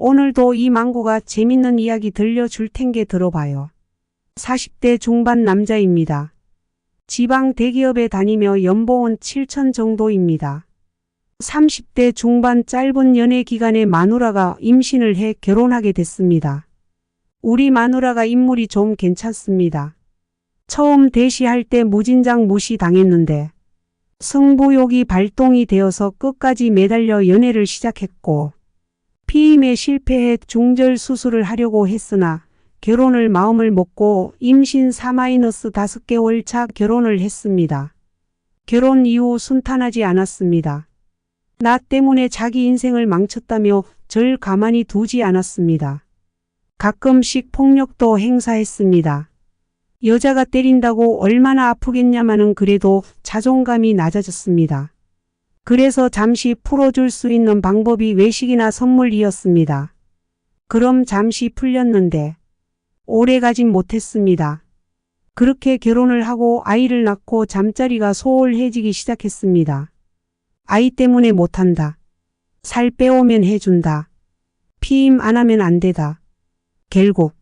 오늘도 이 망구가 재밌는 이야기 들려줄 텐게 들어봐요. 40대 중반 남자입니다. 지방 대기업에 다니며 연봉은 7천 정도입니다. 30대 중반 짧은 연애 기간에 마누라가 임신을 해 결혼하게 됐습니다. 우리 마누라가 인물이 좀 괜찮습니다. 처음 대시할 때 무진장 무시당했는데 승부욕이 발동이 되어서 끝까지 매달려 연애를 시작했고 피임에 실패해 중절 수술을 하려고 했으나 결혼을 마음을 먹고 임신 4-5개월 차 결혼을 했습니다. 결혼 이후 순탄하지 않았습니다. 나 때문에 자기 인생을 망쳤다며 절 가만히 두지 않았습니다. 가끔씩 폭력도 행사했습니다. 여자가 때린다고 얼마나 아프겠냐마는 그래도 자존감이 낮아졌습니다. 그래서 잠시 풀어줄 수 있는 방법이 외식이나 선물이었습니다. 그럼 잠시 풀렸는데 오래 가진 못했습니다. 그렇게 결혼을 하고 아이를 낳고 잠자리가 소홀해지기 시작했습니다. 아이 때문에 못한다. 살 빼오면 해준다. 피임 안 하면 안 되다. 결국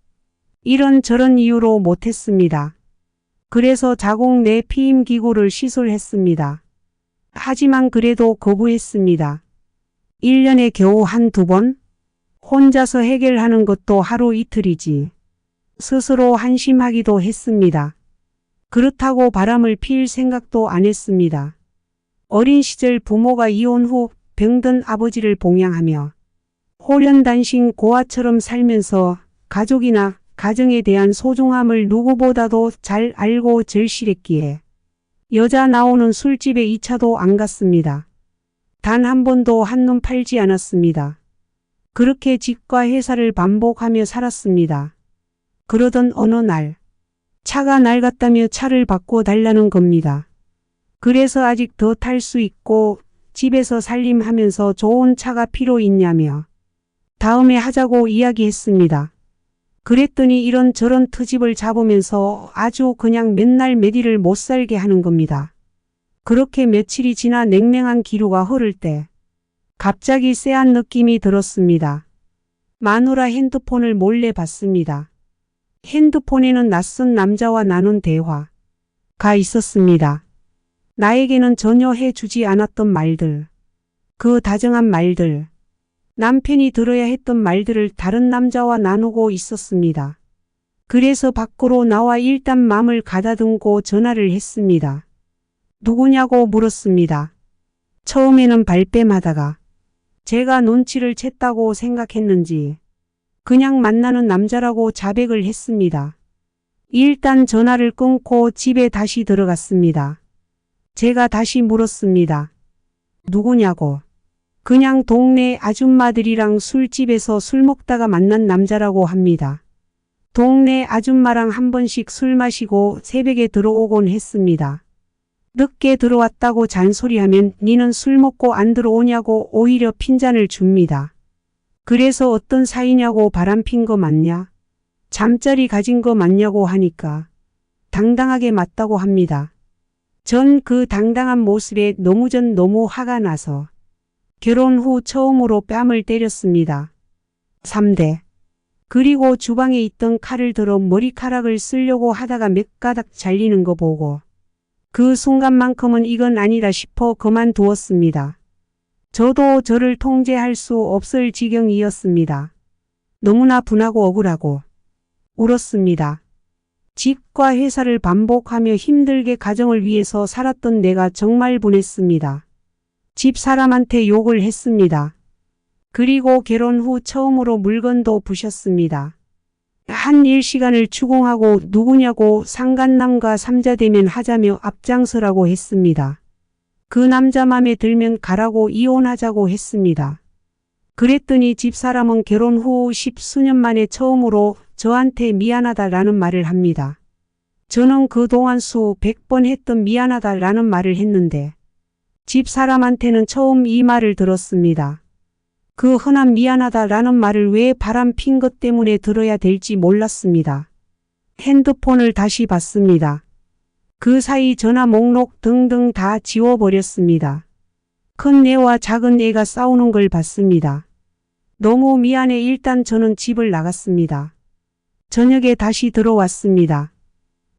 이런저런 이유로 못했습니다. 그래서 자궁 내 피임 기구를 시술했습니다. 하지만 그래도 거부했습니다. 1년에 겨우 1-2번? 혼자서 해결하는 것도 하루 이틀이지. 스스로 한심하기도 했습니다. 그렇다고 바람을 필 생각도 안 했습니다. 어린 시절 부모가 이혼 후 병든 아버지를 봉양하며 호련단신 고아처럼 살면서 가족이나 가정에 대한 소중함을 누구보다도 잘 알고 절실했기에 여자 나오는 술집에 2차도 안 갔습니다. 단 한 번도 한눈 팔지 않았습니다. 그렇게 집과 회사를 반복하며 살았습니다. 그러던 어느 날 차가 낡았다며 차를 바꿔 달라는 겁니다. 그래서 아직 더 탈 수 있고 집에서 살림하면서 좋은 차가 필요 있냐며 다음에 하자고 이야기했습니다. 그랬더니 이런저런 트집을 잡으면서 아주 그냥 맨날 매일을 못 살게 하는 겁니다. 그렇게 며칠이 지나 냉랭한 기류가 흐를 때 갑자기 쎄한 느낌이 들었습니다. 마누라 핸드폰을 몰래 봤습니다. 핸드폰에는 낯선 남자와 나눈 대화가 있었습니다. 나에게는 전혀 해주지 않았던 말들, 그 다정한 말들, 남편이 들어야 했던 말들을 다른 남자와 나누고 있었습니다. 그래서 밖으로 나와 일단 맘을 가다듬고 전화를 했습니다. 누구냐고 물었습니다. 처음에는 발뺌하다가 제가 눈치를 챘다고 생각했는지 그냥 만나는 남자라고 자백을 했습니다. 일단 전화를 끊고 집에 다시 들어갔습니다. 제가 다시 물었습니다. 누구냐고. 그냥 동네 아줌마들이랑 술집에서 술 먹다가 만난 남자라고 합니다. 동네 아줌마랑 한 번씩 술 마시고 새벽에 들어오곤 했습니다. 늦게 들어왔다고 잔소리하면 니는 술 먹고 안 들어오냐고 오히려 핀잔을 줍니다. 그래서 어떤 사이냐고 바람핀 거 맞냐? 잠자리 가진 거 맞냐고 하니까 당당하게 맞다고 합니다. 전 그 당당한 모습에 너무 화가 나서 결혼 후 처음으로 뺨을 때렸습니다. 3대. 그리고 주방에 있던 칼을 들어 머리카락을 쓰려고 하다가 몇 가닥 잘리는 거 보고 그 순간만큼은 이건 아니다 싶어 그만두었습니다. 저도 저를 통제할 수 없을 지경이었습니다. 너무나 분하고 억울하고 울었습니다. 집과 회사를 반복하며 힘들게 가정을 위해서 살았던 내가 정말 분했습니다. 집 사람한테 욕을 했습니다. 그리고 결혼 후 처음으로 물건도 부셨습니다. 한 일시간을 추궁하고 누구냐고 상간남과 삼자대면 하자며 앞장서라고 했습니다. 그 남자 맘에 들면 가라고 이혼하자고 했습니다. 그랬더니 집사람은 결혼 후 10수년 만에 처음으로 저한테 미안하다라는 말을 합니다. 저는 그동안 수백 번 했던 미안하다라는 말을 했는데 집사람한테는 처음 이 말을 들었습니다. 그 흔한 미안하다라는 말을 왜 바람 핀 것 때문에 들어야 될지 몰랐습니다. 핸드폰을 다시 봤습니다. 그 사이 전화 목록 등등 다 지워버렸습니다. 큰 애와 작은 애가 싸우는 걸 봤습니다. 너무 미안해. 일단 저는 집을 나갔습니다. 저녁에 다시 들어왔습니다.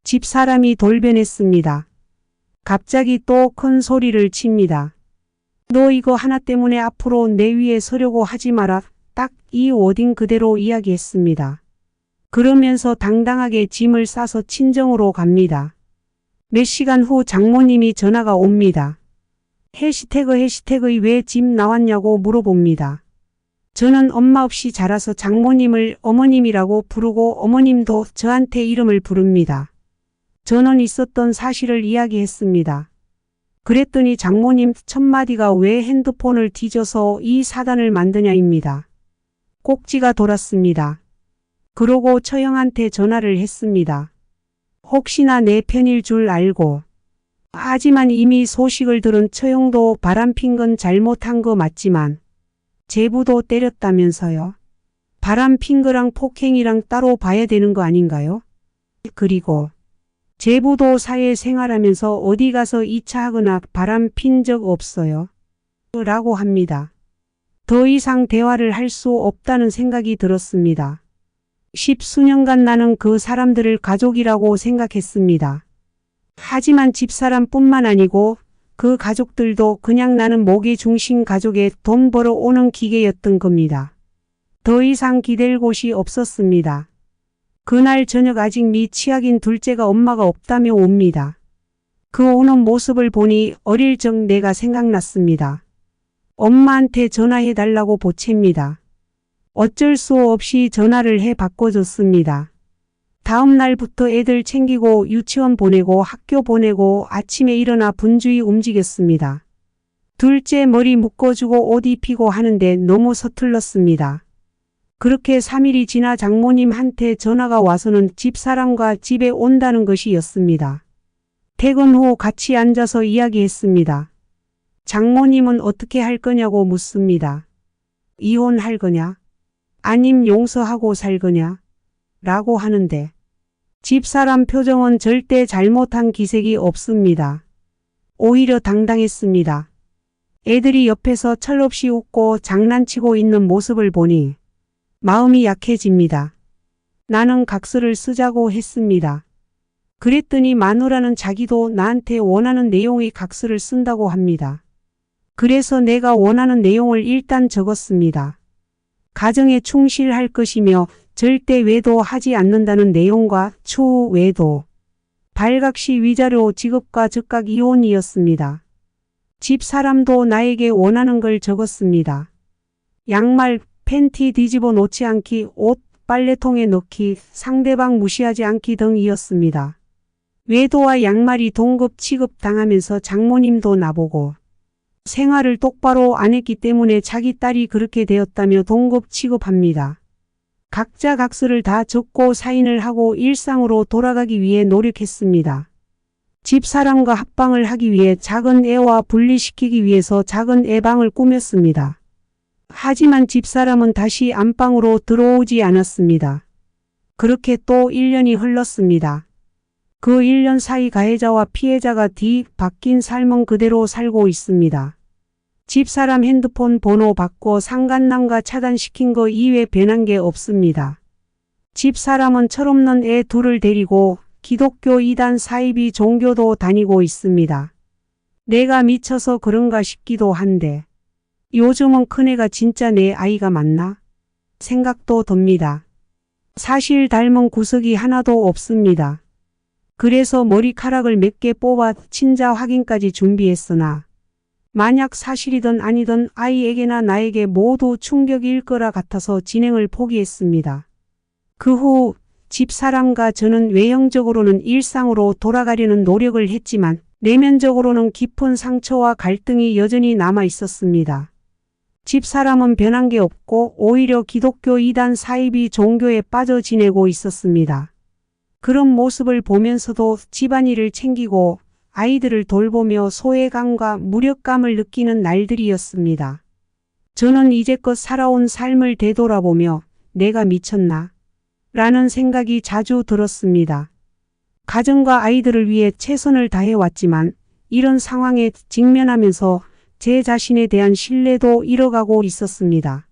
집사람이 돌변했습니다. 갑자기 또 큰 소리를 칩니다. 너 이거 하나 때문에 앞으로 내 위에 서려고 하지 마라. 딱 이 워딩 그대로 이야기했습니다. 그러면서 당당하게 짐을 싸서 친정으로 갑니다. 몇 시간 후 장모님이 전화가 옵니다. 해시태그의 왜 집 나왔냐고 물어봅니다. 저는 엄마 없이 자라서 장모님을 어머님이라고 부르고 어머님도 저한테 이름을 부릅니다. 저는 있었던 사실을 이야기했습니다. 그랬더니 장모님 첫마디가 왜 핸드폰을 뒤져서 이 사단을 만드냐입니다. 꼭지가 돌았습니다. 그러고 처형한테 전화를 했습니다. 혹시나 내 편일 줄 알고. 하지만 이미 소식을 들은 처형도 바람핀 건 잘못한 거 맞지만 제부도 때렸다면서요. 바람핀 거랑 폭행이랑 따로 봐야 되는 거 아닌가요? 그리고 제부도 사회생활하면서 어디 가서 2차 하거나 바람핀 적 없어요. 라고 합니다. 더 이상 대화를 할 수 없다는 생각이 들었습니다. 10수년간 나는 그 사람들을 가족이라고 생각했습니다. 하지만 집사람뿐만 아니고 그 가족들도 그냥 나는 모기 중심 가족에 돈 벌어오는 기계였던 겁니다. 더 이상 기댈 곳이 없었습니다. 그날 저녁 아직 미취학인 둘째가 엄마가 없다며 옵니다. 그 오는 모습을 보니 어릴 적 내가 생각났습니다. 엄마한테 전화해달라고 보챕니다. 어쩔 수 없이 전화를 해 바꿔줬습니다. 다음 날부터 애들 챙기고 유치원 보내고 학교 보내고 아침에 일어나 분주히 움직였습니다. 둘째 머리 묶어주고 옷 입히고 하는데 너무 서툴렀습니다. 그렇게 3일이 지나 장모님한테 전화가 와서는 집사람과 집에 온다는 것이었습니다. 퇴근 후 같이 앉아서 이야기했습니다. 장모님은 어떻게 할 거냐고 묻습니다. 이혼할 거냐? 아님 용서하고 살 거냐? 라고 하는데 집사람 표정은 절대 잘못한 기색이 없습니다. 오히려 당당했습니다. 애들이 옆에서 철없이 웃고 장난치고 있는 모습을 보니 마음이 약해집니다. 나는 각서를 쓰자고 했습니다. 그랬더니 마누라는 자기도 나한테 원하는 내용의 각서를 쓴다고 합니다. 그래서 내가 원하는 내용을 일단 적었습니다. 가정에 충실할 것이며 절대 외도하지 않는다는 내용과 추후 외도, 발각시 위자료 지급과 즉각 이혼이었습니다. 집사람도 나에게 원하는 걸 적었습니다. 양말, 팬티 뒤집어 놓지 않기, 옷, 빨래통에 넣기, 상대방 무시하지 않기 등이었습니다. 외도와 양말이 동급 취급당하면서 장모님도 나보고 생활을 똑바로 안 했기 때문에 자기 딸이 그렇게 되었다며 동급 취급합니다. 각자 각서를 다 적고 사인을 하고 일상으로 돌아가기 위해 노력했습니다. 집사람과 합방을 하기 위해 작은 애와 분리시키기 위해서 작은 애방을 꾸몄습니다. 하지만 집사람은 다시 안방으로 들어오지 않았습니다. 그렇게 또 1년이 흘렀습니다. 그 1년 사이 가해자와 피해자가 뒤바뀐 삶은 그대로 살고 있습니다. 집사람 핸드폰 번호 바꿔 상간남과 차단시킨 거 이외 변한 게 없습니다. 집사람은 철없는 애 둘을 데리고 기독교 이단 사이비 종교도 다니고 있습니다. 내가 미쳐서 그런가 싶기도 한데 요즘은 큰애가 진짜 내 아이가 맞나? 생각도 듭니다. 사실 닮은 구석이 하나도 없습니다. 그래서 머리카락을 몇 개 뽑아 친자 확인까지 준비했으나 만약 사실이든 아니든 아이에게나 나에게 모두 충격일 거라 같아서 진행을 포기했습니다. 그 후 집사람과 저는 외형적으로는 일상으로 돌아가려는 노력을 했지만 내면적으로는 깊은 상처와 갈등이 여전히 남아 있었습니다. 집사람은 변한 게 없고 오히려 기독교 이단 사이비 종교에 빠져 지내고 있었습니다. 그런 모습을 보면서도 집안일을 챙기고 아이들을 돌보며 소외감과 무력감을 느끼는 날들이었습니다. 저는 이제껏 살아온 삶을 되돌아보며 내가 미쳤나? 라는 생각이 자주 들었습니다. 가정과 아이들을 위해 최선을 다해왔지만 이런 상황에 직면하면서 제 자신에 대한 신뢰도 잃어가고 있었습니다.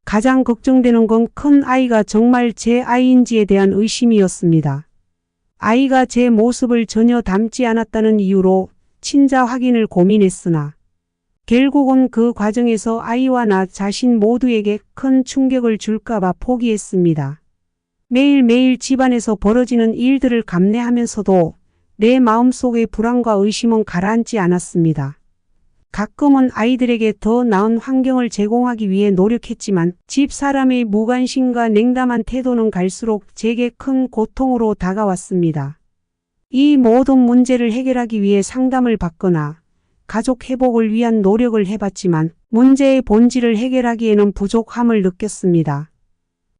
가장 걱정되는 건 큰 아이가 정말 제 아이인지에 대한 의심이었습니다. 아이가 제 모습을 전혀 닮지 않았다는 이유로 친자 확인을 고민했으나 결국은 그 과정에서 아이와 나 자신 모두에게 큰 충격을 줄까봐 포기했습니다. 매일매일 집안에서 벌어지는 일들을 감내하면서도 내 마음속의 불안과 의심은 가라앉지 않았습니다. 가끔은 아이들에게 더 나은 환경을 제공하기 위해 노력했지만 집사람의 무관심과 냉담한 태도는 갈수록 제게 큰 고통으로 다가왔습니다. 이 모든 문제를 해결하기 위해 상담을 받거나 가족 회복을 위한 노력을 해봤지만 문제의 본질을 해결하기에는 부족함을 느꼈습니다.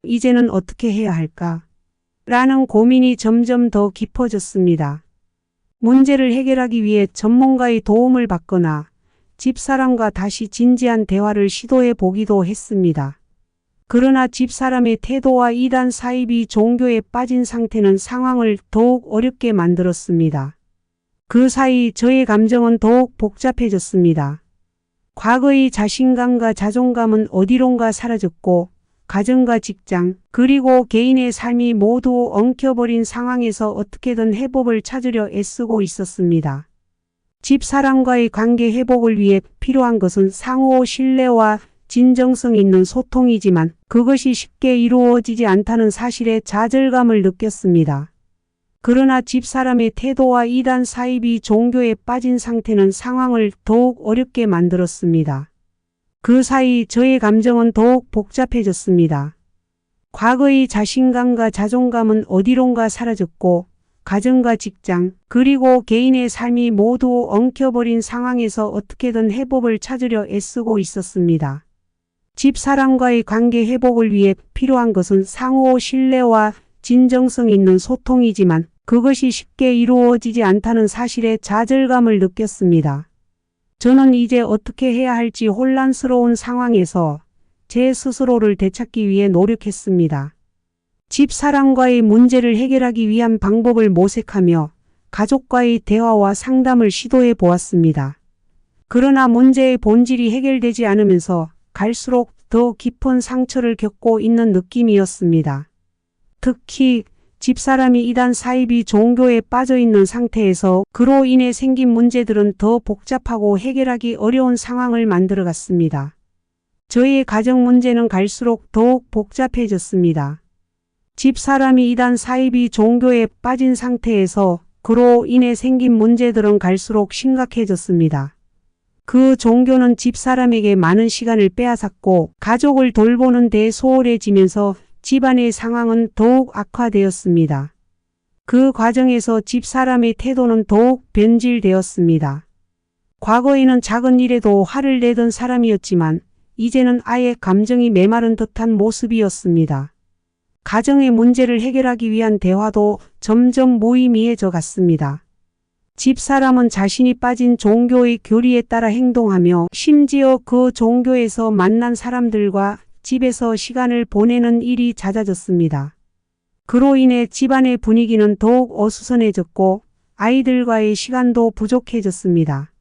이제는 어떻게 해야 할까? 라는 고민이 점점 더 깊어졌습니다. 문제를 해결하기 위해 전문가의 도움을 받거나 집사람과 다시 진지한 대화를 시도해 보기도 했습니다. 그러나 집사람의 태도와 이단 사입이 종교에 빠진 상태는 상황을 더욱 어렵게 만들었습니다. 그 사이 저의 감정은 더욱 복잡해졌습니다. 과거의 자신감과 자존감은 어디론가 사라졌고 가정과 직장 그리고 개인의 삶이 모두 엉켜버린 상황에서 어떻게든 회복을 찾으려 애쓰고 있었습니다. 집사람과의 관계 회복을 위해 필요한 것은 상호 신뢰와 진정성 있는 소통이지만 그것이 쉽게 이루어지지 않다는 사실에 좌절감을 느꼈습니다. 그러나 집사람의 태도와 이단 사입이 종교에 빠진 상태는 상황을 더욱 어렵게 만들었습니다. 그 사이 저의 감정은 더욱 복잡해졌습니다. 과거의 자신감과 자존감은 어디론가 사라졌고 가정과 직장 그리고 개인의 삶이 모두 엉켜버린 상황에서 어떻게든 회복을 찾으려 애쓰고 있었습니다. 집사람과의 관계 회복을 위해 필요한 것은 상호 신뢰와 진정성 있는 소통이지만 그것이 쉽게 이루어지지 않다는 사실에 좌절감을 느꼈습니다. 저는 이제 어떻게 해야 할지 혼란스러운 상황에서 제 스스로를 되찾기 위해 노력했습니다. 집사람과의 문제를 해결하기 위한 방법을 모색하며 가족과의 대화와 상담을 시도해 보았습니다. 그러나 문제의 본질이 해결되지 않으면서 갈수록 더 깊은 상처를 겪고 있는 느낌이었습니다. 특히 집사람이 이단 사입이 종교에 빠져 있는 상태에서 그로 인해 생긴 문제들은 더 복잡하고 해결하기 어려운 상황을 만들어갔습니다. 저희의 가정 문제는 갈수록 더욱 복잡해졌습니다. 집사람이 이단 사입이 종교에 빠진 상태에서 그로 인해 생긴 문제들은 갈수록 심각해졌습니다. 그 종교는 집사람에게 많은 시간을 빼앗았고 가족을 돌보는 데 소홀해지면서 집안의 상황은 더욱 악화되었습니다. 그 과정에서 집사람의 태도는 더욱 변질되었습니다. 과거에는 작은 일에도 화를 내던 사람이었지만 이제는 아예 감정이 메마른 듯한 모습이었습니다. 가정의 문제를 해결하기 위한 대화도 점점 무의미해져 갔습니다. 집사람은 자신이 빠진 종교의 교리에 따라 행동하며 심지어 그 종교에서 만난 사람들과 집에서 시간을 보내는 일이 잦아졌습니다. 그로 인해 집안의 분위기는 더욱 어수선해졌고 아이들과의 시간도 부족해졌습니다.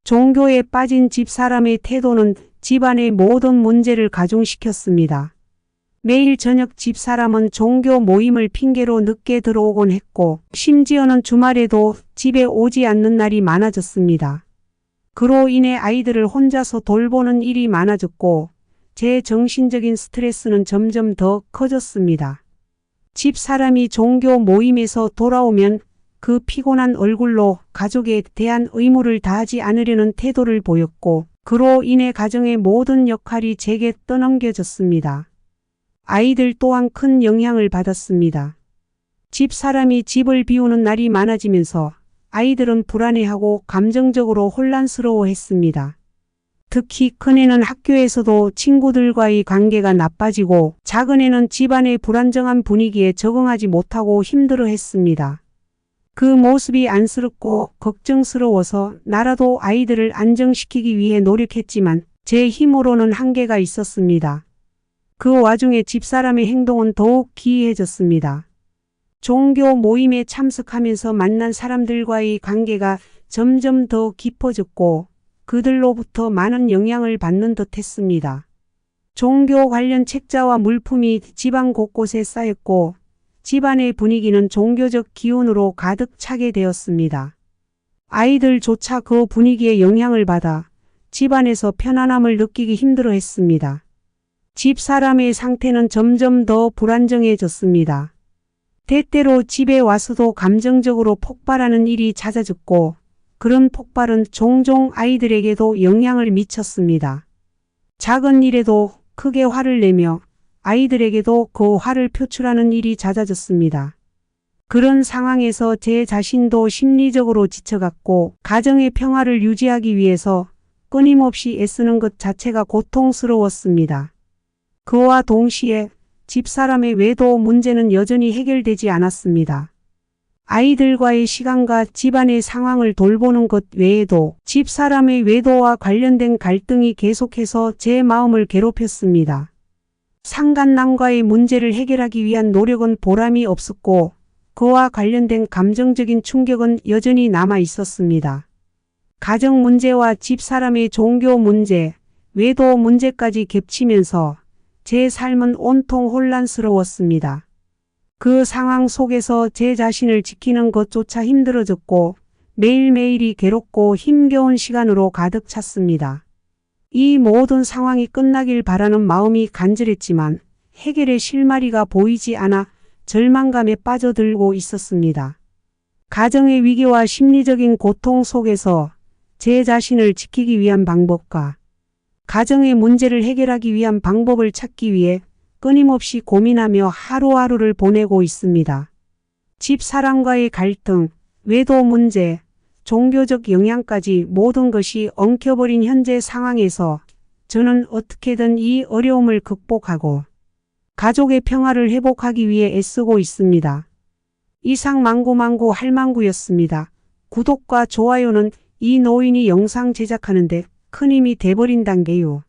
종교에 빠진 집사람의 태도는 집안의 모든 문제를 가중시켰습니다. 매일 저녁 집사람은 종교 모임을 핑계로 늦게 들어오곤 했고 심지어는 주말에도 집에 오지 않는 날이 많아졌습니다. 그로 인해 아이들을 혼자서 돌보는 일이 많아졌고 제 정신적인 스트레스는 점점 더 커졌습니다. 집사람이 종교 모임에서 돌아오면 그 피곤한 얼굴로 가족에 대한 의무를 다하지 않으려는 태도를 보였고 그로 인해 가정의 모든 역할이 제게 떠넘겨졌습니다. 아이들 또한 큰 영향을 받았습니다. 집사람이 집을 비우는 날이 많아지면서 아이들은 불안해하고 감정적으로 혼란스러워했습니다. 특히 큰애는 학교에서도 친구들과의 관계가 나빠지고 작은애는 집안의 불안정한 분위기에 적응하지 못하고 힘들어했습니다. 그 모습이 안쓰럽고 걱정스러워서 나라도 아이들을 안정시키기 위해 노력했지만 제 힘으로는 한계가 있었습니다. 그 와중에 집사람의 행동은 더욱 기이해졌습니다. 종교 모임에 참석하면서 만난 사람들과의 관계가 점점 더 깊어졌고 그들로부터 많은 영향을 받는 듯 했습니다. 종교 관련 책자와 물품이 집안 곳곳에 쌓였고 집안의 분위기는 종교적 기운으로 가득 차게 되었습니다. 아이들조차 그 분위기에 영향을 받아 집안에서 편안함을 느끼기 힘들어했습니다. 집사람의 상태는 점점 더 불안정해졌습니다. 때때로 집에 와서도 감정적으로 폭발하는 일이 잦아졌고 그런 폭발은 종종 아이들에게도 영향을 미쳤습니다. 작은 일에도 크게 화를 내며 아이들에게도 그 화를 표출하는 일이 잦아졌습니다. 그런 상황에서 제 자신도 심리적으로 지쳐갔고 가정의 평화를 유지하기 위해서 끊임없이 애쓰는 것 자체가 고통스러웠습니다. 그와 동시에 집사람의 외도 문제는 여전히 해결되지 않았습니다. 아이들과의 시간과 집안의 상황을 돌보는 것 외에도 집사람의 외도와 관련된 갈등이 계속해서 제 마음을 괴롭혔습니다. 상간남과의 문제를 해결하기 위한 노력은 보람이 없었고 그와 관련된 감정적인 충격은 여전히 남아 있었습니다. 가정 문제와 집사람의 종교 문제, 외도 문제까지 겹치면서 제 삶은 온통 혼란스러웠습니다. 그 상황 속에서 제 자신을 지키는 것조차 힘들어졌고 매일매일이 괴롭고 힘겨운 시간으로 가득 찼습니다. 이 모든 상황이 끝나길 바라는 마음이 간절했지만 해결의 실마리가 보이지 않아 절망감에 빠져들고 있었습니다. 가정의 위기와 심리적인 고통 속에서 제 자신을 지키기 위한 방법과 가정의 문제를 해결하기 위한 방법을 찾기 위해 끊임없이 고민하며 하루하루를 보내고 있습니다. 집사람과의 갈등, 외도 문제, 종교적 영향까지 모든 것이 엉켜버린 현재 상황에서 저는 어떻게든 이 어려움을 극복하고 가족의 평화를 회복하기 위해 애쓰고 있습니다. 이상 망구망구 할망구였습니다. 구독과 좋아요는 이 노인이 영상 제작하는데 큰 힘이 돼버린단게요.